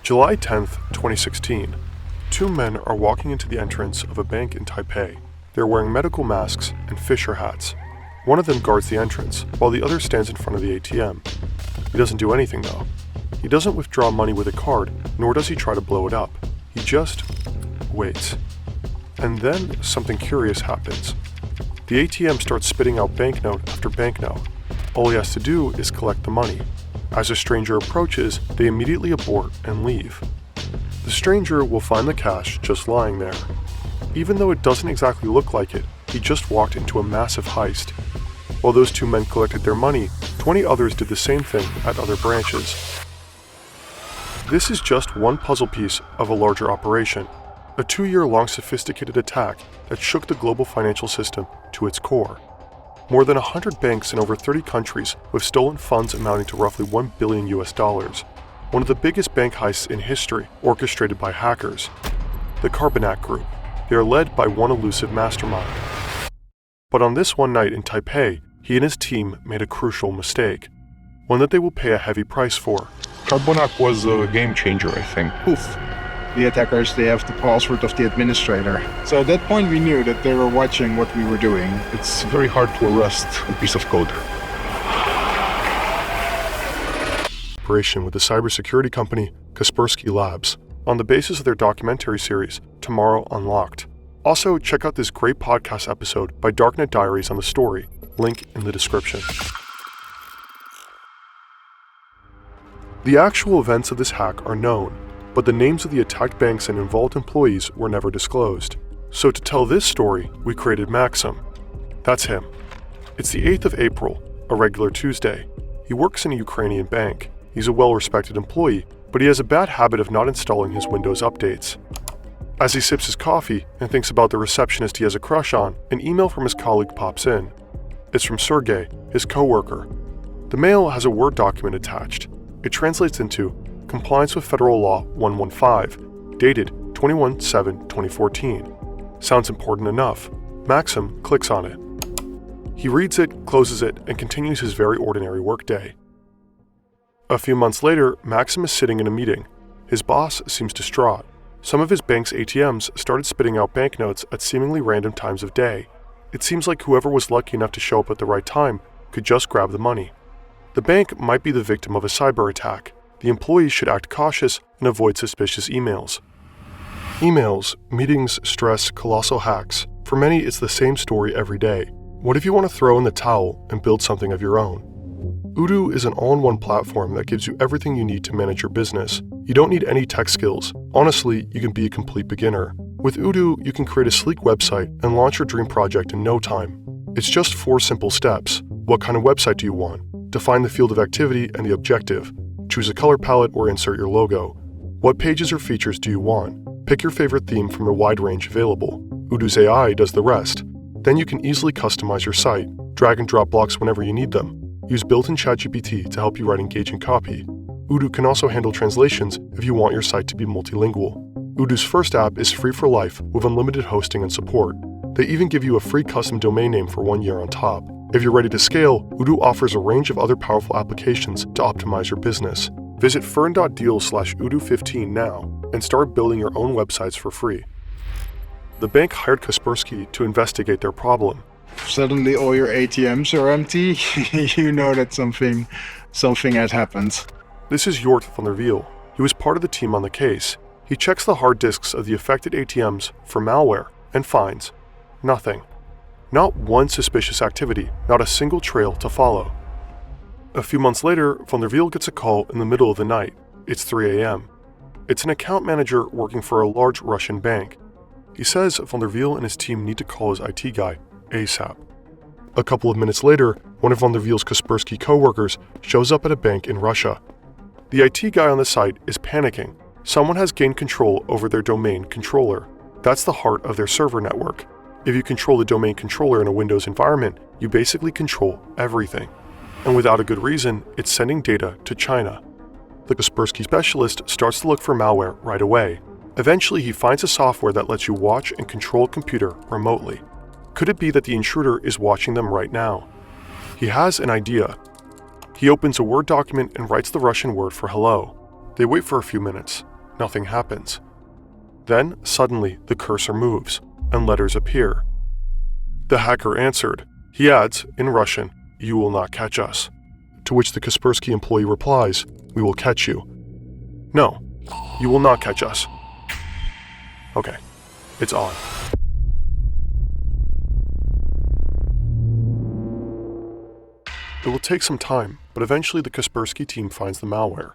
July 10th, 2016. Two men are walking into the entrance of a bank in Taipei. They're wearing medical masks and fisher hats. One of them guards the entrance, while the other stands in front of the ATM. He doesn't do anything though. He doesn't withdraw money with a card, nor does he try to blow it up. He just waits. And then something curious happens. The ATM starts spitting out banknote after banknote. All he has to do is collect the money. As a stranger approaches, they immediately abort and leave. The stranger will find the cash just lying there. Even though it doesn't exactly look like it, he just walked into a massive heist. While those two men collected their money, 20 others did the same thing at other branches. This is just one puzzle piece of a larger operation, a 2-year-long sophisticated attack that shook the global financial system to its core. More than 100 banks in over 30 countries with stolen funds amounting to roughly $1 billion. One of the biggest bank heists in history, orchestrated by hackers. The Carbonac Group. They are led by one elusive mastermind. But on this one night in Taipei, he and his team made a crucial mistake. One that they will pay a heavy price for. Carbonac was a game changer, I think. Poof. The attackers, they have the password of the administrator. So at that point we knew that they were watching what we were doing. It's very hard to arrest a piece of code. Operation with the cybersecurity company Kaspersky Labs, on the basis of their documentary series, Tomorrow Unlocked. Also, check out this great podcast episode by Darknet Diaries on the story, link in the description. The actual events of this hack are known, but the names of the attacked banks and involved employees were never disclosed. So to tell this story, we created Maxym. That's him. It's the 8th of April, a regular Tuesday. He works in a Ukrainian bank. He's a well-respected employee, but he has a bad habit of not installing his Windows updates. As he sips his coffee and thinks about the receptionist he has a crush on, an email from his colleague pops in. It's from Sergey, his co-worker. The mail has a Word document attached. It translates into Compliance with Federal Law 115, dated 21/7/2014. Sounds important enough. Maxym clicks on it. He reads it, closes it, and continues his very ordinary workday. A few months later, Maxym is sitting in a meeting. His boss seems distraught. Some of his bank's ATMs started spitting out banknotes at seemingly random times of day. It seems like whoever was lucky enough to show up at the right time could just grab the money. The bank might be the victim of a cyber attack. The employees should act cautious and avoid suspicious emails. Emails, meetings, stress, colossal hacks. For many, it's the same story every day. What if you want to throw in the towel and build something of your own? Odoo is an all-in-one platform that gives you everything you need to manage your business. You don't need any tech skills. Honestly, you can be a complete beginner. With Odoo, you can create a sleek website and launch your dream project in no time. It's just 4 simple steps. What kind of website do you want? Define the field of activity and the objective. Choose a color palette or insert your logo. What pages or features do you want? Pick your favorite theme from the wide range available. Odoo's AI does the rest. Then you can easily customize your site. Drag and drop blocks whenever you need them. Use built-in ChatGPT to help you write engaging copy. Odoo can also handle translations if you want your site to be multilingual. Odoo's first app is free for life with unlimited hosting and support. They even give you a free custom domain name for 1 year on top. If you're ready to scale, Odoo offers a range of other powerful applications to optimize your business. Visit fern.deal/Odoo15 now and start building your own websites for free. The bank hired Kaspersky to investigate their problem. Suddenly all your ATMs are empty. You know that something has happened. This is Jort van der Wiel. He was part of the team on the case. He checks the hard disks of the affected ATMs for malware and finds nothing. Not one suspicious activity, not a single trail to follow. A few months later, van der Wiel gets a call in the middle of the night. It's 3 a.m. It's an account manager working for a large Russian bank. He says van der Wiel and his team need to call his IT guy ASAP. A couple of minutes later, one of van der Wiel's Kaspersky co-workers shows up at a bank in Russia. The IT guy on the site is panicking. Someone has gained control over their domain controller. That's the heart of their server network. If you control the domain controller in a Windows environment, you basically control everything. And without a good reason, it's sending data to China. The Kaspersky specialist starts to look for malware right away. Eventually, he finds a software that lets you watch and control a computer remotely. Could it be that the intruder is watching them right now? He has an idea. He opens a Word document and writes the Russian word for hello. They wait for a few minutes. Nothing happens. Then, suddenly, the cursor moves, and letters appear. The hacker answered. He adds, in Russian, "You will not catch us." To which the Kaspersky employee replies, "We will catch you." "No, you will not catch us." Okay, it's on. It will take some time, but eventually the Kaspersky team finds the malware.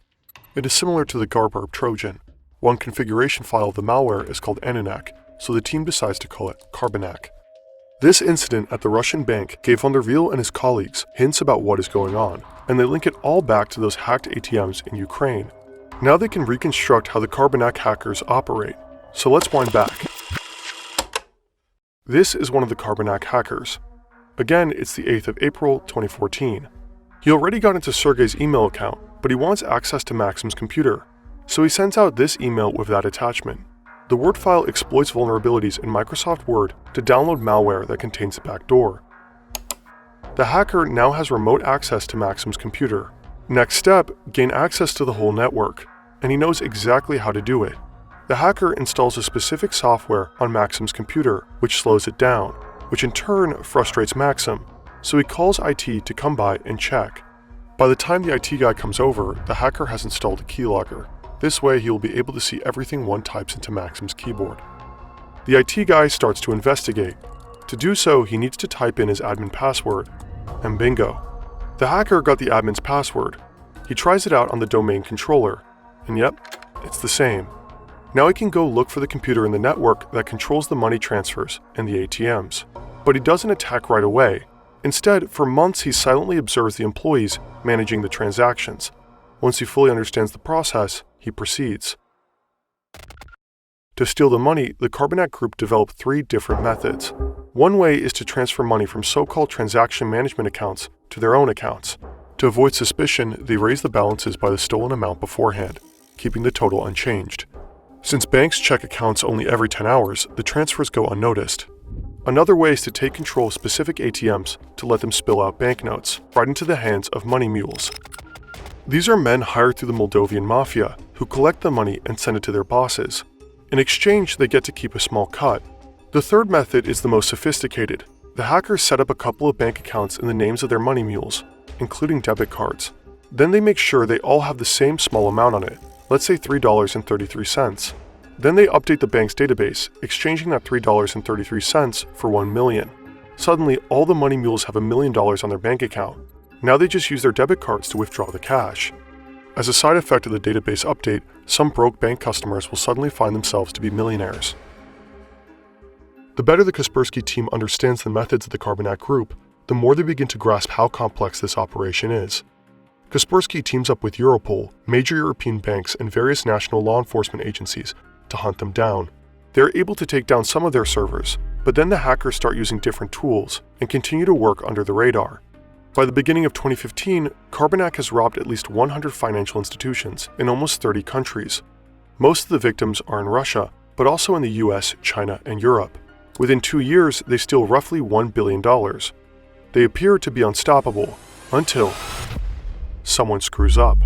It is similar to the Garbarb Trojan. One configuration file of the malware is called Anomaly, so the team decides to call it Carbonac. This incident at the Russian bank gave Van der Wiel and his colleagues hints about what is going on, and they link it all back to those hacked ATMs in Ukraine. Now they can reconstruct how the Carbonac hackers operate, so let's wind back. This is one of the Carbonac hackers. Again, it's the 8th of April, 2014. He already got into Sergey's email account, but he wants access to Maxym's computer. So he sends out this email with that attachment. The Word file exploits vulnerabilities in Microsoft Word to download malware that contains a backdoor. The hacker now has remote access to Maxym's computer. Next step, gain access to the whole network, and he knows exactly how to do it. The hacker installs a specific software on Maxym's computer, which slows it down, which in turn frustrates Maxym, so he calls IT to come by and check. By the time the IT guy comes over, the hacker has installed a keylogger. This way he will be able to see everything one types into Maxym's keyboard. The IT guy starts to investigate. To do so, he needs to type in his admin password, and bingo. The hacker got the admin's password. He tries it out on the domain controller, and yep, it's the same. Now he can go look for the computer in the network that controls the money transfers and the ATMs. But he doesn't attack right away. Instead, for months he silently observes the employees managing the transactions. Once he fully understands the process, he proceeds. To steal the money, the Carbonac group developed 3 different methods. One way is to transfer money from so-called transaction management accounts to their own accounts. To avoid suspicion, they raise the balances by the stolen amount beforehand, keeping the total unchanged. Since banks check accounts only every 10 hours, the transfers go unnoticed. Another way is to take control of specific ATMs to let them spill out banknotes right into the hands of money mules. These are men hired through the Moldovan mafia who collect the money and send it to their bosses. In exchange, they get to keep a small cut. The third method is the most sophisticated. The hackers set up a couple of bank accounts in the names of their money mules, including debit cards. Then they make sure they all have the same small amount on it, let's say $3.33. Then they update the bank's database, exchanging that $3.33 for $1 million. Suddenly, all the money mules have $1 million on their bank account. Now they just use their debit cards to withdraw the cash. As a side effect of the database update, some broke bank customers will suddenly find themselves to be millionaires. The better the Kaspersky team understands the methods of the Carbonac group, the more they begin to grasp how complex this operation is. Kaspersky teams up with Europol, major European banks, and various national law enforcement agencies to hunt them down. They are able to take down some of their servers, but then the hackers start using different tools and continue to work under the radar. By the beginning of 2015, Carbonac has robbed at least 100 financial institutions in almost 30 countries. Most of the victims are in Russia, but also in the US, China, and Europe. Within 2 years, they steal roughly $1 billion. They appear to be unstoppable, until someone screws up.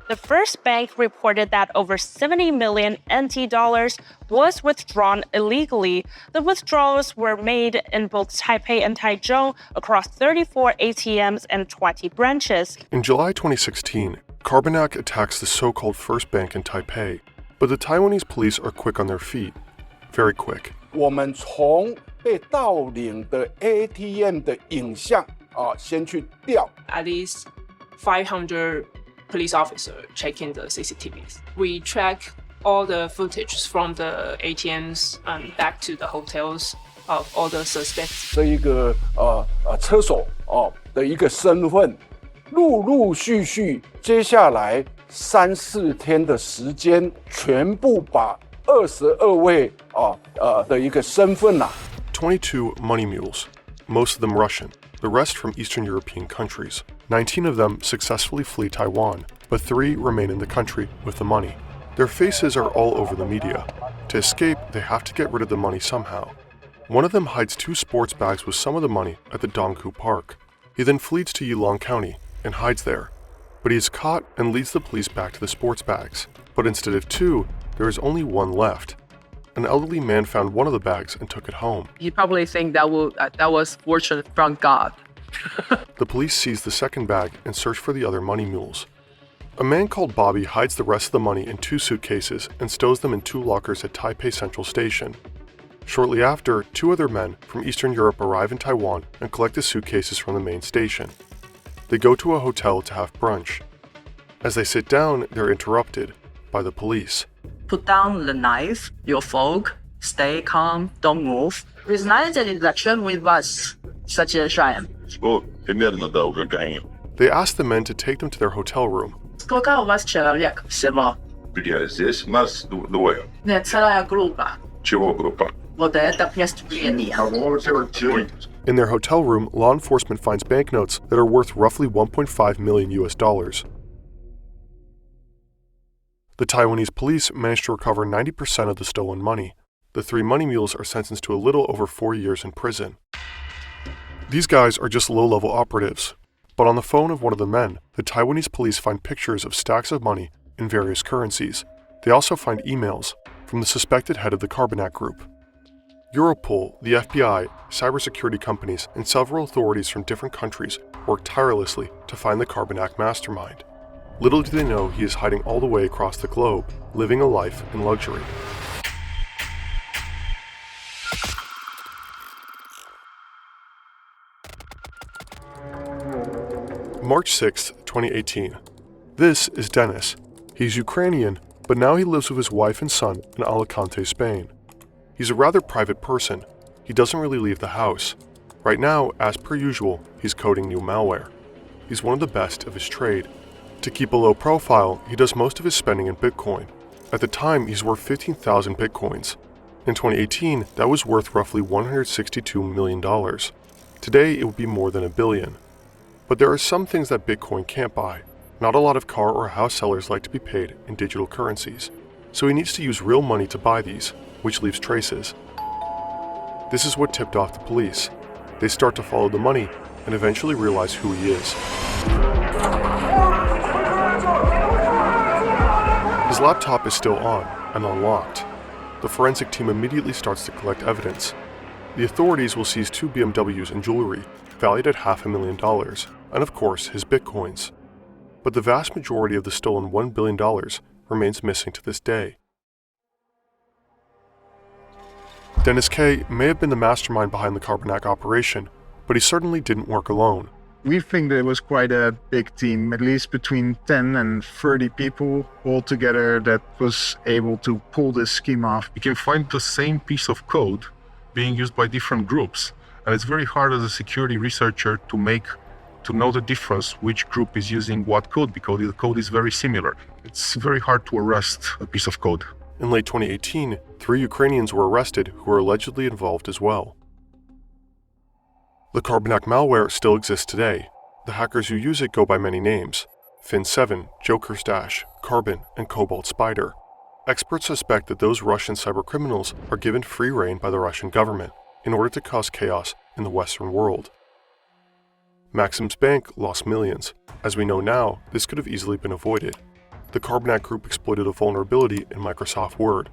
The first bank reported that over 70 million NT dollars was withdrawn illegally. The withdrawals were made in both Taipei and Taichung across 34 ATMs and 20 branches. In July 2016, Carbonac attacks the so-called first bank in Taipei, but the Taiwanese police are quick on their feet. Very quick. 我们从被盗领的 ATM 的影像先去调。 At least 500 police officers checking the CCTVs. We track all the footage from the ATMs and back to the hotels of all the suspects. 这一个车手的一个身份，陆陆续续，接下来3、4天的时间，全部把22位的一个身份22 money mules, most of them Russian, the rest from Eastern European countries. 19 of them successfully flee Taiwan, but 3 remain in the country with the money. Their faces are all over the media. To escape, they have to get rid of the money somehow. One of them hides 2 sports bags with some of the money at the Donghu Park. He then flees to Yilong County and hides there. But he is caught and leads the police back to the sports bags. But instead of two, there is only one left. An elderly man found one of the bags and took it home. He probably think that was fortune from God. The police seize the second bag and search for the other money mules. A man called Bobby hides the rest of the money in 2 suitcases and stows them in 2 lockers at Taipei Central Station. Shortly after, 2 other men from Eastern Europe arrive in Taiwan and collect the suitcases from the main station. They go to a hotel to have brunch. As they sit down, they're interrupted by the police. Put down the knife, you folk. Stay calm, don't move. With nice interaction with us, such as Sherm. They ask the men to take them to their hotel room. Сколько у вас человек всего? Здесь нас двое. Нет, целая группа. Чего группа? Вот это преступление. In their hotel room, law enforcement finds banknotes that are worth roughly 1.5 million US dollars. The Taiwanese police managed to recover 90% of the stolen money. The 3 money mules are sentenced to a little over 4 years in prison. These guys are just low-level operatives, but on the phone of one of the men, the Taiwanese police find pictures of stacks of money in various currencies. They also find emails from the suspected head of the Carbonac Group. Europol, the FBI, cybersecurity companies, and several authorities from different countries work tirelessly to find the Carbonac mastermind. Little do they know he is hiding all the way across the globe, living a life in luxury. March 6, 2018. This is Dennis. He's Ukrainian, but now he lives with his wife and son in Alicante, Spain. He's a rather private person. He doesn't really leave the house. Right now, as per usual, he's coding new malware. He's one of the best of his trade. To keep a low profile, he does most of his spending in Bitcoin. At the time, he's worth 15,000 Bitcoins. In 2018, that was worth roughly $162 million. Today, it would be more than $1 billion. But there are some things that Bitcoin can't buy. Not a lot of car or house sellers like to be paid in digital currencies. So he needs to use real money to buy these, which leaves traces. This is what tipped off the police. They start to follow the money and eventually realize who he is. His laptop is still on and unlocked. The forensic team immediately starts to collect evidence. The authorities will seize 2 BMWs and jewelry, valued at $500,000, and of course his bitcoins. But the vast majority of the stolen $1 billion remains missing to this day. Dennis K. may have been the mastermind behind the Carbonac operation, but he certainly didn't work alone. We think that it was quite a big team, at least between 10 and 30 people all together that was able to pull this scheme off. You can find the same piece of code being used by different groups. And it's very hard as a security researcher to know the difference which group is using what code, because the code is very similar. It's very hard to arrest a piece of code. In late 2018, 3 Ukrainians were arrested who were allegedly involved as well. The Carbonac malware still exists today. The hackers who use it go by many names: Fin7, Joker's Dash, Carbon, and Cobalt Spider. Experts suspect that those Russian cybercriminals are given free rein by the Russian government in order to cause chaos in the Western world. Maxym's bank lost millions. As we know now, this could have easily been avoided. The Carbonac Group exploited a vulnerability in Microsoft Word,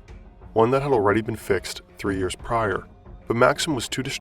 one that had already been fixed 3 years prior, but Maxym was too distracted